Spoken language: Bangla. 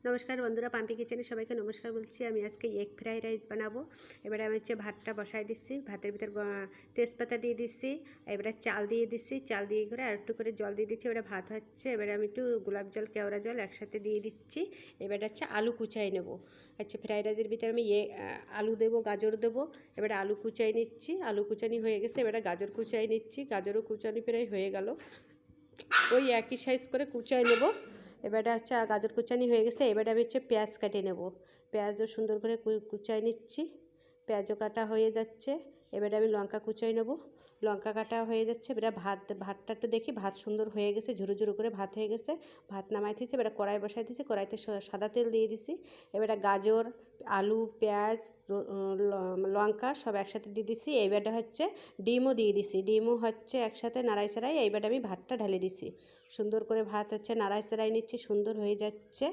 নমস্কার বন্ধুরা, পাম্পি কিচেনে সবাইকে নমস্কার বলছি। আমি আজকে এগ ফ্রাইড রাইস বানাবো। এবারে আমি ভাতটা বসাই দিচ্ছি, ভাতের ভিতর তেজপাতা দিয়ে দিচ্ছি, এবারে চাল দিয়ে দিচ্ছি, চাল দিয়ে করে আর একটু করে জল দিয়ে দিচ্ছি। এবারে ভাত হচ্ছে, এবারে আমি একটু গোলাপ জল কেওড়া জল একসাথে দিয়ে দিচ্ছি। এবারে আলু কুচাই নেব। ফ্রাইড রাইসের ভিতরে আমি আলু দেবো, গাজর দেবো। এবারে আলু কুচাই নিচ্ছি, আলু কুচানি হয়ে গেছে। এবারে গাজর কুচাই নিচ্ছি, গাজরও কুচানি প্রায় হয়ে গেল। ওই একই সাইজ করে কুচাই নেব। এবারে গাজর কুচানি হয়ে গেছে। এবারে আমি পেঁয়াজ কেটে নেব। পেঁয়াজও সুন্দর করে কুচাই নিচ্ছি, পেঁয়াজও কাটা হয়ে যাচ্ছে। এবারে আমি লঙ্কা কুচাই নেব, লঙ্কা কাটা হয়ে যাচ্ছে। এবারে ভাতটা একটু দেখি, ভাত সুন্দর হয়ে গেছে, ঝুরো ঝুরো করে ভাত হয়ে গেছে। ভাত নামাই দিয়েছি, এবারে কড়াই বসাই দিয়েছি, কড়াইতে সাদা তেল দিয়ে দিছি। এবারে গাজর, আলু, পেঁয়াজ, লঙ্কা সব একসাথে দিয়ে দিছি। এইবারটা ডিমও দিয়ে দিছি, ডিমও একসাথে নাড়াই চাড়াই। এইবারে আমি ভাতটা ঢেলে দিছি, সুন্দর করে ভাত নাড়াই চাড়াই নিচ্ছি, সুন্দর হয়ে যাচ্ছে।